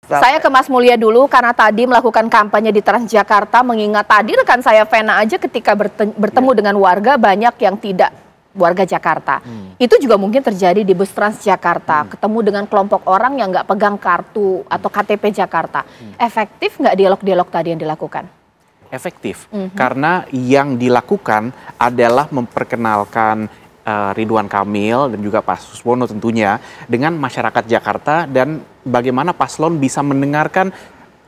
Saya ke Mas Mulya dulu karena tadi melakukan kampanye di Transjakarta, mengingat tadi rekan saya Vena aja ketika bertemu dengan warga banyak yang tidak warga Jakarta. Itu juga mungkin terjadi di bus Transjakarta, ketemu dengan kelompok orang yang nggak pegang kartu atau KTP Jakarta. Efektif nggak dialog-dialog tadi yang dilakukan? Efektif, karena yang dilakukan adalah memperkenalkan Ridwan Kamil dan juga Pak Suswono tentunya dengan masyarakat Jakarta dan bagaimana paslon bisa mendengarkan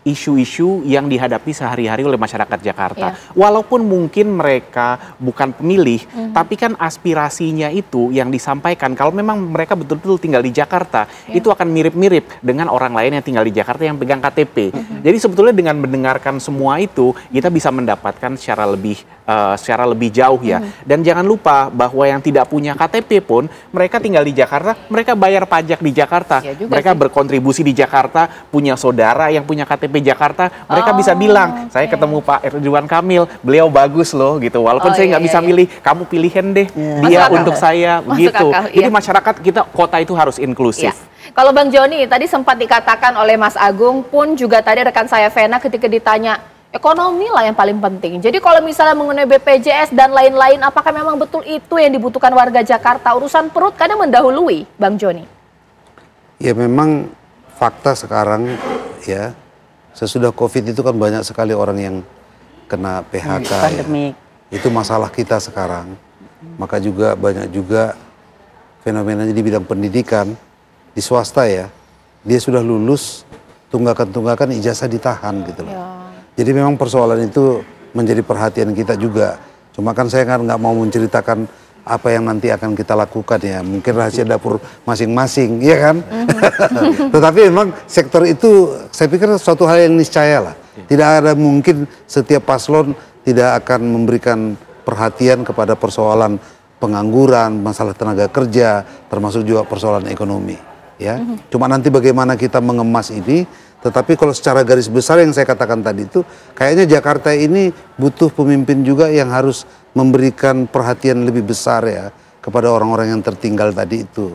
isu-isu yang dihadapi sehari-hari oleh masyarakat Jakarta. Walaupun mungkin mereka bukan pemilih, tapi kan aspirasinya itu yang disampaikan. Kalau memang mereka betul-betul tinggal di Jakarta, itu akan mirip-mirip dengan orang lain yang tinggal di Jakarta yang pegang KTP. Jadi sebetulnya dengan mendengarkan semua itu, kita bisa mendapatkan secara lebih jauh ya. Dan jangan lupa bahwa yang tidak punya KTP pun, mereka tinggal di Jakarta, mereka bayar pajak di Jakarta. Mereka berkontribusi di Jakarta, punya saudara yang punya KTP Jakarta, mereka bisa bilang, saya ketemu Pak Ridwan Kamil, beliau bagus loh gitu. Walaupun saya nggak bisa milih, kamu pilihin deh dia untuk saya begitu. Jadi masyarakat kita, kota itu harus inklusif. Kalau Bang Joni, tadi sempat dikatakan oleh Mas Agung pun juga tadi rekan saya Vena ketika ditanya, ekonomi lah yang paling penting. Jadi kalau misalnya mengenai BPJS dan lain-lain, apakah memang betul itu yang dibutuhkan warga Jakarta? Urusan perut kadang mendahului, Bang Joni. Ya memang fakta sekarang ya, sesudah COVID itu kan banyak sekali orang yang kena PHK. Ya. Itu masalah kita sekarang. Maka juga banyak juga fenomenanya di bidang pendidikan di swasta ya. Dia sudah lulus, tunggakan-tunggakan ijazah ditahan gitu loh. Jadi memang persoalan itu menjadi perhatian kita juga. Cuma kan saya kan nggak mau menceritakan apa yang nanti akan kita lakukan ya. Mungkin rahasia dapur masing-masing, ya kan? Tetapi memang sektor itu saya pikir suatu hal yang niscaya lah. Tidak ada mungkin setiap paslon tidak akan memberikan perhatian kepada persoalan pengangguran, masalah tenaga kerja, termasuk juga persoalan ekonomi. Ya, cuma nanti bagaimana kita mengemas ini. Tetapi kalau secara garis besar yang saya katakan tadi itu, kayaknya Jakarta ini butuh pemimpin juga yang harus memberikan perhatian lebih besar ya kepada orang-orang yang tertinggal tadi itu,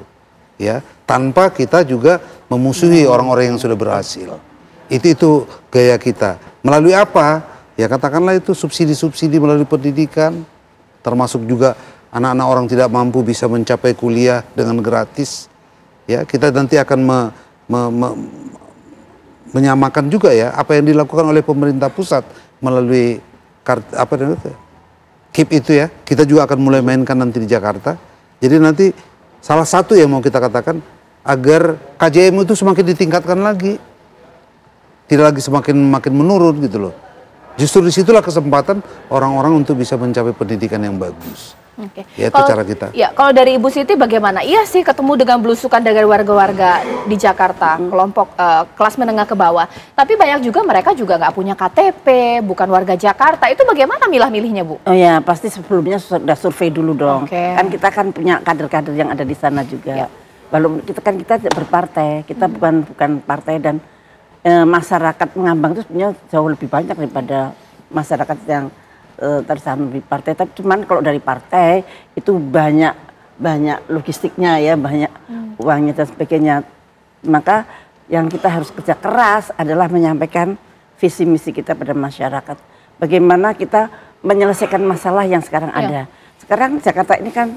ya. Tanpa kita juga memusuhi orang-orang yang sudah berhasil. Itu gaya kita. Melalui apa? Ya katakanlah itu subsidi-subsidi melalui pendidikan, termasuk juga anak-anak orang tidak mampu bisa mencapai kuliah dengan gratis. Ya, kita nanti akan menyamakan juga ya apa yang dilakukan oleh pemerintah pusat melalui KIP itu ya. Kita juga akan mulai mainkan nanti di Jakarta. Jadi nanti salah satu yang mau kita katakan agar KJM itu semakin ditingkatkan lagi. Tidak lagi makin menurun gitu loh. Justru disitulah kesempatan orang-orang untuk bisa mencapai pendidikan yang bagus. Ya itu cara kita. Ya, kalau dari Ibu Siti bagaimana? Iya sih ketemu dengan belusukan dari warga-warga di Jakarta, kelompok kelas menengah ke bawah. Tapi banyak juga mereka juga nggak punya KTP, bukan warga Jakarta. Itu bagaimana milah-milihnya, Bu? Oh ya, pasti sebelumnya sudah survei dulu dong. Kan kita kan punya kader-kader yang ada di sana juga. Lalu kita tidak berpartai, kita bukan partai dan masyarakat Pengambang itu sebenarnya jauh lebih banyak daripada masyarakat yang tersambung di partai. Tapi cuman kalau dari partai itu banyak logistiknya ya, banyak uangnya dan sebagainya. Maka yang kita harus kerja keras adalah menyampaikan visi misi kita pada masyarakat. Bagaimana kita menyelesaikan masalah yang sekarang ada. Sekarang Jakarta ini kan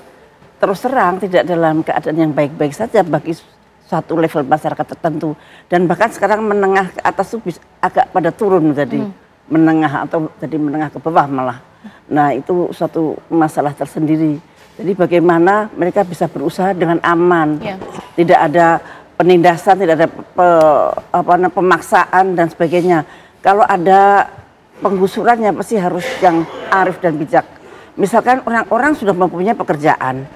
terus terang tidak dalam keadaan yang baik-baik saja bagi suatu level masyarakat tertentu. Dan bahkan sekarang menengah ke atas itu agak pada turun jadi. Menengah atau jadi menengah ke bawah malah. Nah itu suatu masalah tersendiri. Jadi bagaimana mereka bisa berusaha dengan aman, tidak ada penindasan, tidak ada pemaksaan dan sebagainya. Kalau ada penggusurannya pasti harus yang arif dan bijak. Misalkan orang-orang sudah mempunyai pekerjaan,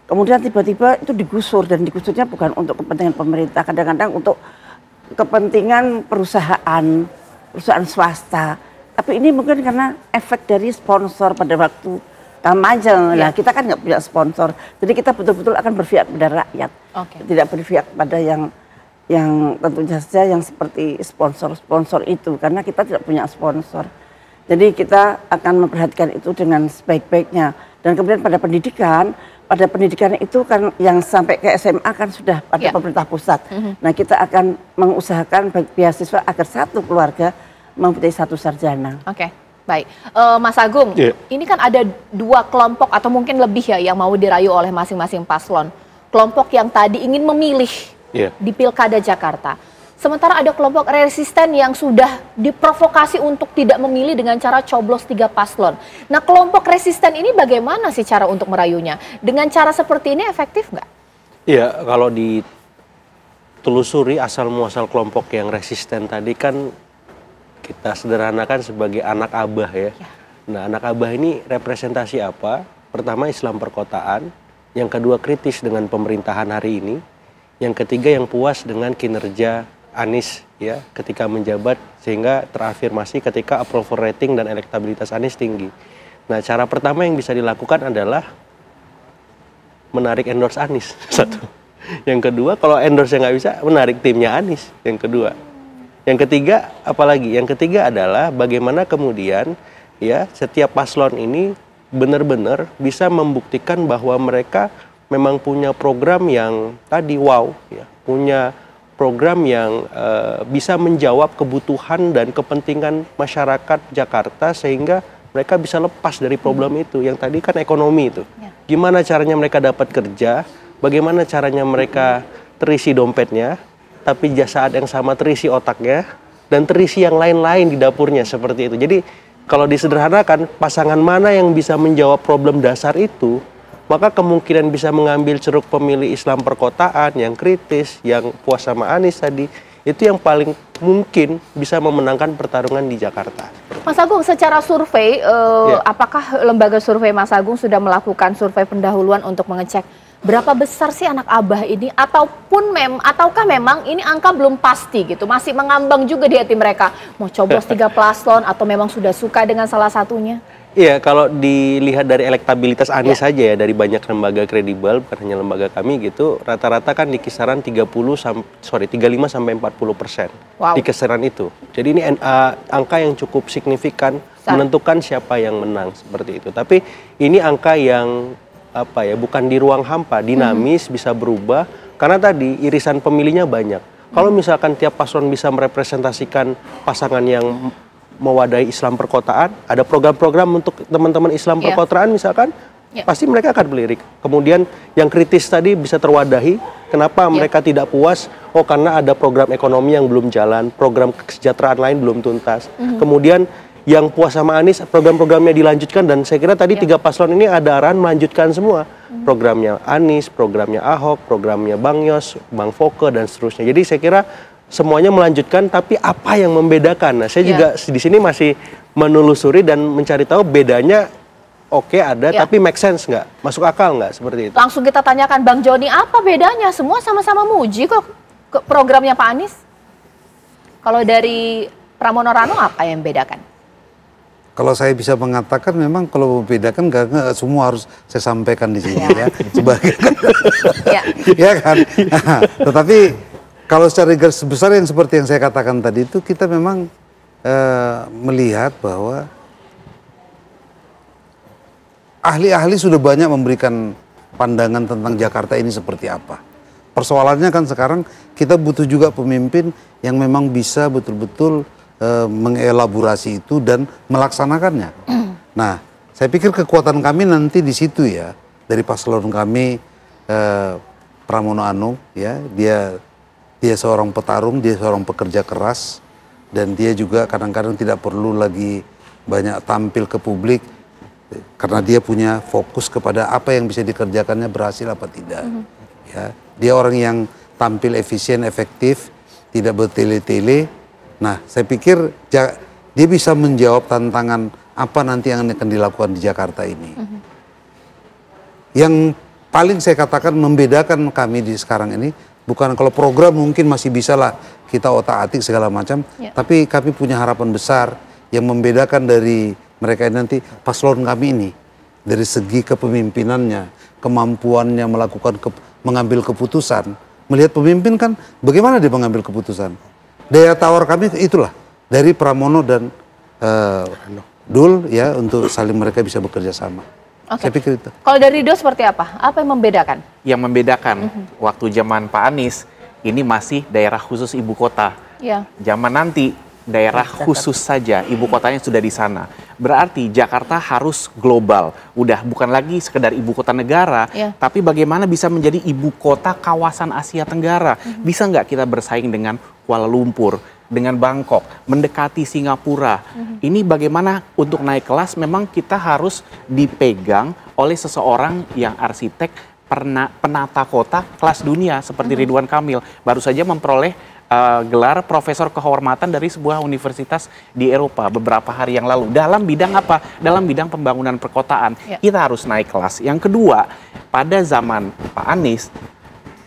kemudian tiba-tiba itu digusur dan digusurnya bukan untuk kepentingan pemerintah, kadang-kadang untuk kepentingan perusahaan swasta. Tapi ini mungkin karena efek dari sponsor pada waktu kampanye. Nah kita kan nggak punya sponsor, jadi kita betul-betul akan berpihak pada rakyat, tidak berpihak pada yang tentunya saja yang seperti sponsor itu, karena kita tidak punya sponsor. Jadi kita akan memperhatikan itu dengan sebaik-baiknya. Dan kemudian pada pendidikan pada pendidikan itu kan yang sampai ke SMA kan sudah pada pemerintah pusat. Nah, kita akan mengusahakan beasiswa agar satu keluarga mempunyai satu sarjana. Oke, baik. Mas Agung, ini kan ada dua kelompok atau mungkin lebih ya yang mau dirayu oleh masing-masing paslon. Kelompok yang tadi ingin memilih di Pilkada Jakarta. Sementara ada kelompok resisten yang sudah diprovokasi untuk tidak memilih dengan cara coblos 3 paslon. Nah, kelompok resisten ini bagaimana sih cara untuk merayunya? Dengan cara seperti ini efektif nggak? Iya, kalau ditelusuri asal muasal kelompok yang resisten tadi kan kita sederhanakan sebagai anak abah ya. Nah, anak abah ini representasi apa? Pertama, Islam perkotaan. Yang kedua, kritis dengan pemerintahan hari ini. Yang ketiga, yang puas dengan kinerja Anies ya ketika menjabat, sehingga terafirmasi ketika approval rating dan elektabilitas Anies tinggi. Nah, cara pertama yang bisa dilakukan adalah menarik endorse Anies. Satu. Yang kedua, kalau endorse nggak bisa, menarik timnya Anies. Yang kedua. Yang ketiga, apalagi? Yang ketiga adalah bagaimana kemudian ya setiap paslon ini benar-benar bisa membuktikan bahwa mereka memang punya program yang tadi ya, punya program yang bisa menjawab kebutuhan dan kepentingan masyarakat Jakarta sehingga mereka bisa lepas dari problem itu. Yang tadi kan ekonomi itu. Gimana caranya mereka dapat kerja, bagaimana caranya mereka terisi dompetnya, tapi saat yang sama terisi otaknya, dan terisi yang lain-lain di dapurnya seperti itu. Jadi kalau disederhanakan, pasangan mana yang bisa menjawab problem dasar itu, maka kemungkinan bisa mengambil ceruk pemilih Islam perkotaan yang kritis, yang puas sama Anies tadi, itu yang paling mungkin bisa memenangkan pertarungan di Jakarta. Mas Agung, secara survei, apakah lembaga survei Mas Agung sudah melakukan survei pendahuluan untuk mengecek berapa besar sih anak abah ini, ataukah memang ini angka belum pasti gitu, masih mengambang juga di hati mereka, mau coblos 3 paslon atau memang sudah suka dengan salah satunya? Iya, kalau dilihat dari elektabilitas Anies saja ya, dari banyak lembaga kredibel, bukan hanya lembaga kami gitu, rata-rata kan di kisaran 35 sampai 40%. Di kisaran itu. Jadi ini angka yang cukup signifikan menentukan siapa yang menang seperti itu. Tapi ini angka yang bukan di ruang hampa, dinamis, bisa berubah karena tadi irisan pemilihnya banyak. Kalau misalkan tiap paslon bisa merepresentasikan pasangan yang mewadahi Islam perkotaan, ada program-program untuk teman-teman Islam perkotaan misalkan, pasti mereka akan melirik. Kemudian yang kritis tadi bisa terwadahi, kenapa mereka tidak puas? Oh, karena ada program ekonomi yang belum jalan, program kesejahteraan lain belum tuntas. Kemudian yang puas sama Anies, program-programnya dilanjutkan, dan saya kira tadi 3 paslon ini ada arahan melanjutkan semua. Programnya Anies, programnya Ahok, programnya Bang Yos, Bang Foke, dan seterusnya. Jadi saya kira semuanya melanjutkan, tapi apa yang membedakan? Nah, saya juga di sini masih menelusuri dan mencari tahu bedanya. Oke, ada, tapi make sense nggak? Masuk akal nggak seperti itu? Langsung kita tanyakan Bang Joni, apa bedanya? Semua sama-sama muji kok programnya Pak Anies. Kalau dari Pramono Rano, apa yang membedakan? Kalau saya bisa mengatakan, memang kalau membedakan nggak semua harus saya sampaikan di sini ya. Sebagai ya kan. Nah, tetapi kalau secara garis besar yang seperti yang saya katakan tadi itu, kita memang melihat bahwa ahli-ahli sudah banyak memberikan pandangan tentang Jakarta ini seperti apa. Persoalannya kan sekarang kita butuh juga pemimpin yang memang bisa betul-betul mengelaborasi itu dan melaksanakannya. Nah, saya pikir kekuatan kami nanti di situ ya, dari paslon kami Pramono Anung ya, dia seorang petarung, dia seorang pekerja keras, dan dia juga kadang-kadang tidak perlu lagi banyak tampil ke publik karena dia punya fokus kepada apa yang bisa dikerjakannya berhasil apa tidak. Ya, dia orang yang tampil efisien, efektif, tidak bertele-tele. Nah, saya pikir dia bisa menjawab tantangan apa nanti yang akan dilakukan di Jakarta ini. Yang paling saya katakan membedakan kami di sekarang ini, bukan kalau program mungkin masih bisa lah kita otak-atik segala macam, tapi kami punya harapan besar yang membedakan dari mereka ini nanti paslon kami ini. Dari segi kepemimpinannya, kemampuannya mengambil keputusan. Melihat pemimpin kan bagaimana dia mengambil keputusan. Daya tawar kami itulah dari Pramono dan Dul ya, untuk saling mereka bisa bekerja sama. Saya pikir itu. Kalau dari Ridho seperti apa? Apa yang membedakan? Yang membedakan waktu zaman Pak Anies ini masih daerah khusus ibu kota. Ya. Zaman nanti daerah khusus saja, ibu kotanya sudah di sana. Berarti Jakarta harus global. Udah bukan lagi sekedar ibu kota negara, tapi bagaimana bisa menjadi ibu kota kawasan Asia Tenggara. Bisa nggak kita bersaing dengan Kuala Lumpur, dengan Bangkok, mendekati Singapura. Ini bagaimana untuk naik kelas memang kita harus dipegang oleh seseorang yang arsitek, penata kota kelas dunia seperti Ridwan Kamil. Baru saja memperoleh gelar profesor kehormatan dari sebuah universitas di Eropa beberapa hari yang lalu. Dalam bidang apa? Dalam bidang pembangunan perkotaan. Kita harus naik kelas. Yang kedua, pada zaman Pak Anies,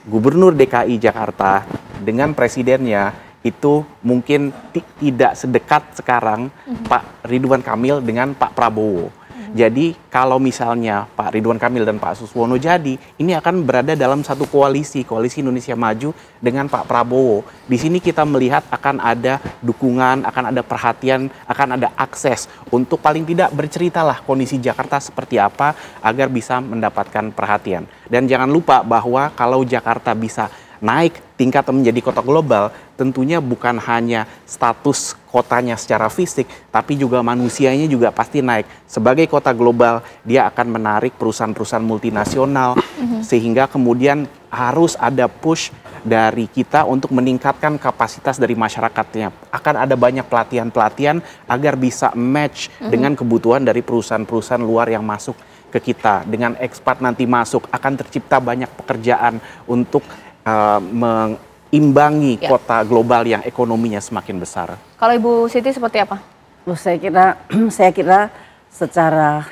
Gubernur DKI Jakarta dengan presidennya itu mungkin tidak sedekat sekarang Pak Ridwan Kamil dengan Pak Prabowo. Jadi kalau misalnya Pak Ridwan Kamil dan Pak Suswono jadi, ini akan berada dalam satu koalisi Indonesia Maju dengan Pak Prabowo. Di sini kita melihat akan ada dukungan, akan ada perhatian, akan ada akses untuk paling tidak berceritalah kondisi Jakarta seperti apa agar bisa mendapatkan perhatian. Dan jangan lupa bahwa kalau Jakarta bisa naik tingkat menjadi kota global, tentunya bukan hanya status kotanya secara fisik, tapi juga manusianya juga pasti naik. Sebagai kota global, dia akan menarik perusahaan-perusahaan multinasional, sehingga kemudian harus ada push dari kita untuk meningkatkan kapasitas dari masyarakatnya. Akan ada banyak pelatihan-pelatihan agar bisa match dengan kebutuhan dari perusahaan-perusahaan luar yang masuk ke kita. Dengan ekspat nanti masuk, akan tercipta banyak pekerjaan untuk mengimbangi kota global yang ekonominya semakin besar. Kalau Ibu Siti seperti apa? Saya kira secara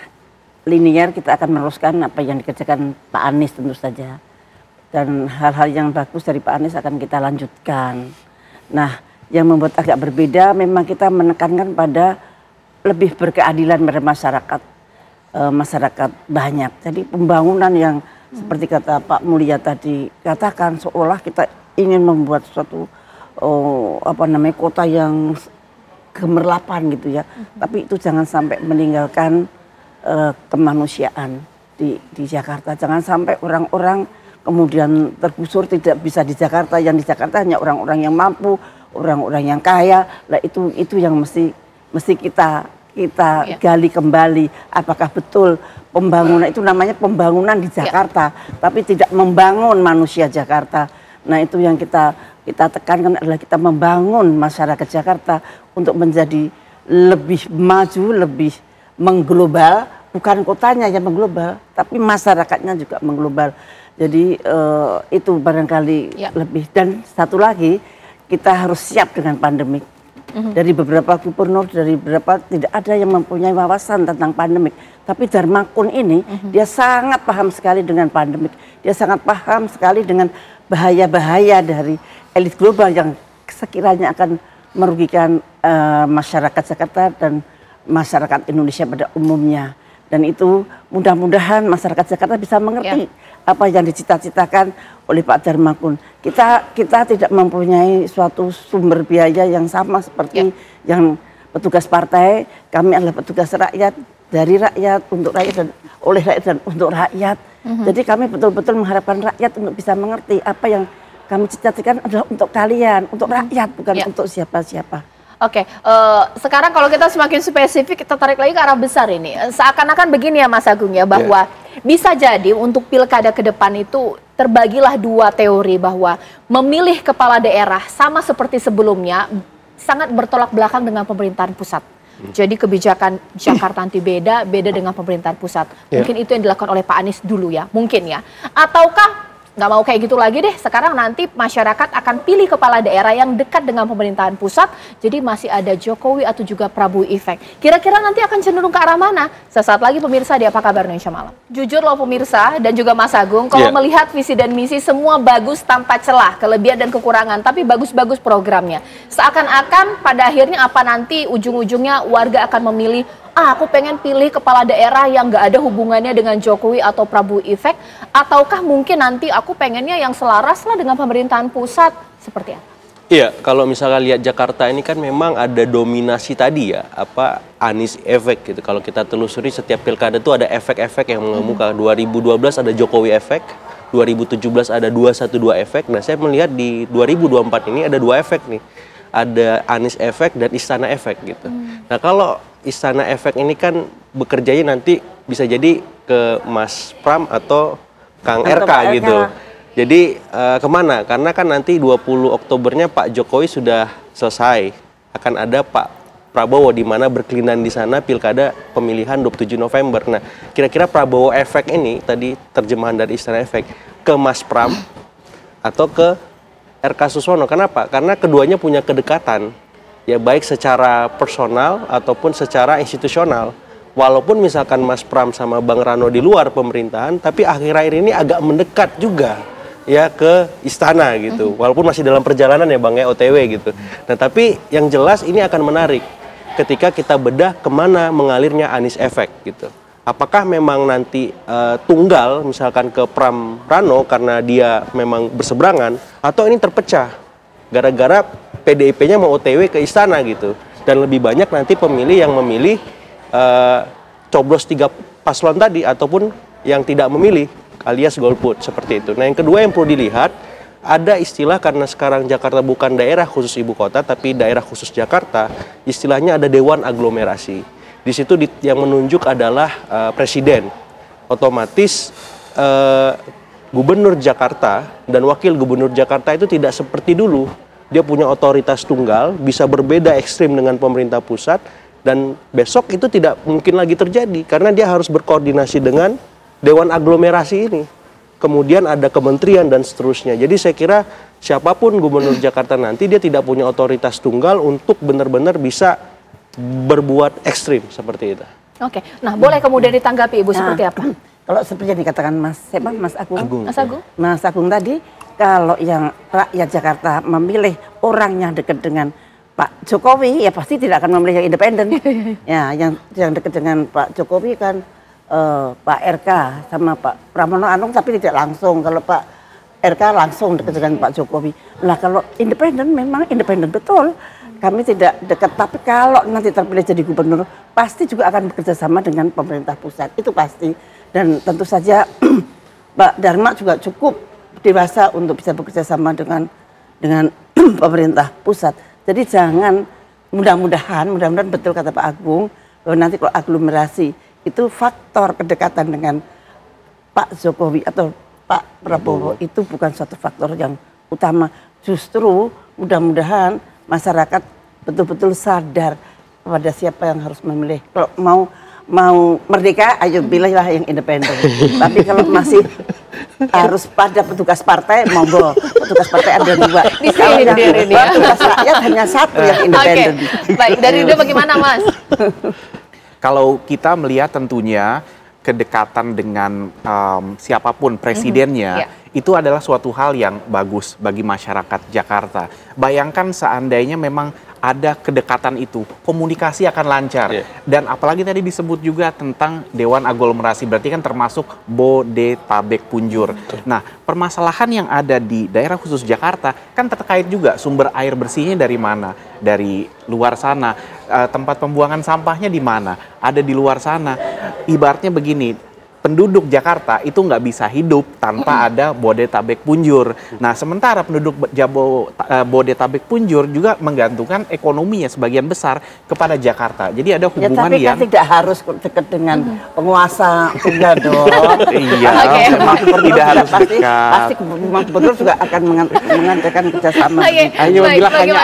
linear kita akan meneruskan apa yang dikerjakan Pak Anies tentu saja. Dan hal-hal yang bagus dari Pak Anies akan kita lanjutkan. Nah, yang membuat agak berbeda memang kita menekankan pada lebih berkeadilan pada masyarakat. Masyarakat banyak. Jadi pembangunan yang seperti kata Pak Mulya tadi, katakan seolah kita ingin membuat suatu kota yang gemerlapan gitu ya. Tapi itu jangan sampai meninggalkan kemanusiaan di Jakarta. Jangan sampai orang-orang kemudian tergusur tidak bisa di Jakarta. Yang di Jakarta hanya orang-orang yang mampu, orang-orang yang kaya. Lah itu yang mesti kita gali kembali. Apakah betul pembangunan itu namanya pembangunan di Jakarta, tapi tidak membangun manusia Jakarta. Nah itu yang kita tekankan adalah kita membangun masyarakat Jakarta untuk menjadi lebih maju, lebih mengglobal. Bukan kotanya yang mengglobal, tapi masyarakatnya juga mengglobal. Jadi itu barangkali lebih. Dan satu lagi, kita harus siap dengan pandemik. Dari beberapa gubernur, dari beberapa tidak ada yang mempunyai wawasan tentang pandemik. Tapi Darmakun ini dia sangat paham sekali dengan pandemik. Dia sangat paham sekali dengan bahaya-bahaya dari elit global yang sekiranya akan merugikan masyarakat Jakarta dan masyarakat Indonesia pada umumnya. Dan itu mudah-mudahan masyarakat Jakarta bisa mengerti apa yang dicita-citakan oleh Pak Darmakun. Kita tidak mempunyai suatu sumber biaya yang sama seperti yang petugas partai. Kami adalah petugas rakyat, dari rakyat, untuk rakyat, dan oleh rakyat dan untuk rakyat. Jadi kami betul-betul mengharapkan rakyat untuk bisa mengerti apa yang kami cita-citakan adalah untuk kalian, untuk rakyat, bukan untuk siapa-siapa. Oke, sekarang kalau kita semakin spesifik, kita tarik lagi ke arah besar ini. Seakan-akan begini ya Mas Agung ya, bahwa bisa jadi untuk pilkada ke depan itu terbagilah dua teori, bahwa memilih kepala daerah sama seperti sebelumnya sangat bertolak belakang dengan pemerintahan pusat. Jadi kebijakan Jakarta nanti beda dengan pemerintahan pusat. Mungkin itu yang dilakukan oleh Pak Anies dulu ya, mungkin ya. Ataukah nggak mau kayak gitu lagi deh, sekarang nanti masyarakat akan pilih kepala daerah yang dekat dengan pemerintahan pusat, jadi masih ada Jokowi atau juga Prabowo efek. Kira-kira nanti akan cenderung ke arah mana? Sesaat lagi pemirsa di Apa Kabar Indonesia Malam. Jujur loh pemirsa dan juga Mas Agung, kalau melihat visi dan misi semua bagus tanpa celah, kelebihan dan kekurangan, tapi bagus-bagus programnya. Seakan-akan pada akhirnya apa nanti ujung-ujungnya warga akan memilih, aku pengen pilih kepala daerah yang nggak ada hubungannya dengan Jokowi atau Prabowo efek, ataukah mungkin nanti aku pengennya yang selaras lah dengan pemerintahan pusat, seperti apa? Iya, kalau misalnya lihat Jakarta ini kan memang ada dominasi tadi ya, Anies efek gitu. Kalau kita telusuri setiap pilkada itu ada efek-efek yang mengemuka. 2012 ada Jokowi efek, 2017 ada 212 efek. Nah, saya melihat di 2024 ini ada 2 efek nih. Ada Anies efek dan Istana efek gitu. Nah, kalau Istana efek ini kan bekerjanya nanti bisa jadi ke Mas Pram atau Kang RK gitu. Jadi kemana? Karena kan nanti 20 Oktobernya Pak Jokowi sudah selesai. Akan ada Pak Prabowo di mana berkelindang di sana pilkada pemilihan 27 November. Nah, kira-kira Prabowo efek ini tadi terjemahan dari Istana efek ke Mas Pram atau ke RK Suswono. Kenapa? Karena keduanya punya kedekatan. Ya baik secara personal ataupun secara institusional. Walaupun misalkan Mas Pram sama Bang Rano di luar pemerintahan, tapi akhir-akhir ini agak mendekat juga ya ke istana gitu, walaupun masih dalam perjalanan ya Bang ya, OTW gitu. Nah tapi yang jelas ini akan menarik ketika kita bedah kemana mengalirnya Anies efek gitu. Apakah memang nanti tunggal misalkan ke Pram Rano karena dia memang berseberangan, atau ini terpecah gara-gara PDIP-nya mau OTW ke istana gitu, dan lebih banyak nanti pemilih yang memilih coblos 3 paslon tadi ataupun yang tidak memilih alias golput seperti itu. Nah yang kedua yang perlu dilihat, ada istilah karena sekarang Jakarta bukan daerah khusus ibu kota tapi daerah khusus Jakarta, istilahnya ada Dewan Aglomerasi. Di situ yang menunjuk adalah presiden. Otomatis gubernur Jakarta dan wakil gubernur Jakarta itu tidak seperti dulu. Dia punya otoritas tunggal, bisa berbeda ekstrim dengan pemerintah pusat, dan besok itu tidak mungkin lagi terjadi karena dia harus berkoordinasi dengan Dewan Aglomerasi ini, kemudian ada kementerian dan seterusnya. Jadi saya kira siapapun gubernur Jakarta nanti dia tidak punya otoritas tunggal untuk benar-benar bisa berbuat ekstrim seperti itu. Oke, nah boleh kemudian ditanggapi Ibu seperti apa? Kalau seperti yang dikatakan Mas Agung. Mas Agung tadi, kalau yang rakyat Jakarta memilih orang yang dekat dengan Pak Jokowi, ya pasti tidak akan memilih yang independen. Ya, yang dekat dengan Pak Jokowi kan Pak RK sama Pak Pramono Anung, tapi tidak langsung. Kalau Pak RK langsung dekat dengan Pak Jokowi. Nah kalau independen memang independen betul. Kami tidak dekat, tapi kalau nanti terpilih jadi gubernur pasti juga akan bekerja sama dengan pemerintah pusat. Itu pasti. Dan tentu saja Pak Dharma juga cukup dewasa untuk bisa bekerja sama dengan pemerintah pusat. Jadi jangan, mudah-mudahan betul kata Pak Agung, bahwa nanti kalau aglomerasi itu faktor kedekatan dengan Pak Jokowi atau Pak Prabowo itu bukan suatu faktor yang utama. Justru mudah-mudahan masyarakat betul-betul sadar pada siapa yang harus memilih. Kalau mau merdeka, ayo pilihlah yang independen. Tapi kalau masih harus pada petugas partai, monggo. Petugas partai ada 2. Kalau yang petugas rakyat hanya 1 yang independen. Baik, dari itu bagaimana Mas? Kalau kita melihat tentunya kedekatan dengan siapapun presidennya, itu adalah suatu hal yang bagus bagi masyarakat Jakarta. Bayangkan seandainya memang ada kedekatan itu, komunikasi akan lancar. Dan apalagi tadi disebut juga tentang Dewan Aglomerasi, berarti kan termasuk Bodetabek Punjur. Nah, permasalahan yang ada di daerah khusus Jakarta kan terkait juga sumber air bersihnya dari mana? Dari luar sana. Tempat pembuangan sampahnya di mana? Ada di luar sana. Ibaratnya begini, penduduk Jakarta itu nggak bisa hidup tanpa ada Bodetabek Punjur. Nah, sementara penduduk Bodetabek Punjur juga menggantungkan ekonominya sebagian besar kepada Jakarta. Jadi ada hubungan tapi kan tidak harus dekat dengan penguasa juga dong. Iya, memang tidak harus dekat. Pasti gubernur juga akan mengadakan kerjasama. Ayo bilang hanya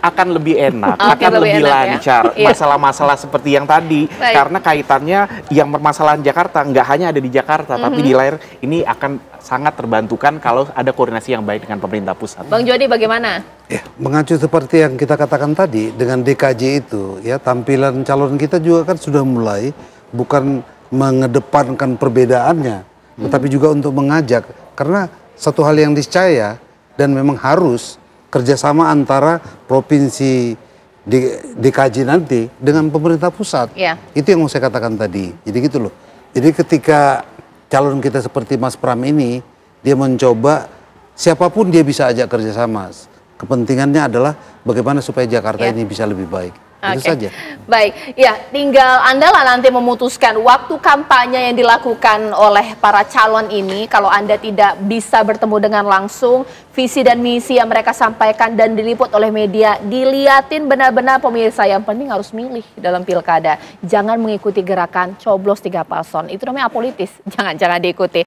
akan lebih enak, akan lebih lancar. Masalah-masalah seperti yang tadi, karena kaitannya yang permasalahan Jakarta nggak hanya ada di Jakarta, tapi di layar ini akan sangat terbantukan kalau ada koordinasi yang baik dengan pemerintah pusat. Bang Jody bagaimana? Ya, mengacu seperti yang kita katakan tadi, dengan DKJ itu, ya tampilan calon kita juga kan sudah mulai bukan mengedepankan perbedaannya, tetapi juga untuk mengajak, karena satu hal yang niscaya dan memang harus kerjasama antara provinsi DKJ nanti dengan pemerintah pusat. Itu yang mau saya katakan tadi. Jadi gitu loh. Jadi ketika calon kita seperti Mas Pram ini, dia mencoba siapapun dia bisa ajak kerjasama. kepentingannya adalah bagaimana supaya Jakarta ini bisa lebih baik. Itu saja. Baik, ya tinggal Anda lah nanti memutuskan waktu kampanye yang dilakukan oleh para calon ini. Kalau Anda tidak bisa bertemu dengan langsung, visi dan misi yang mereka sampaikan dan diliput oleh media, diliatin benar-benar pemirsa. Yang penting harus milih dalam pilkada. Jangan mengikuti gerakan coblos 3 paslon. Itu namanya apolitis, jangan diikuti.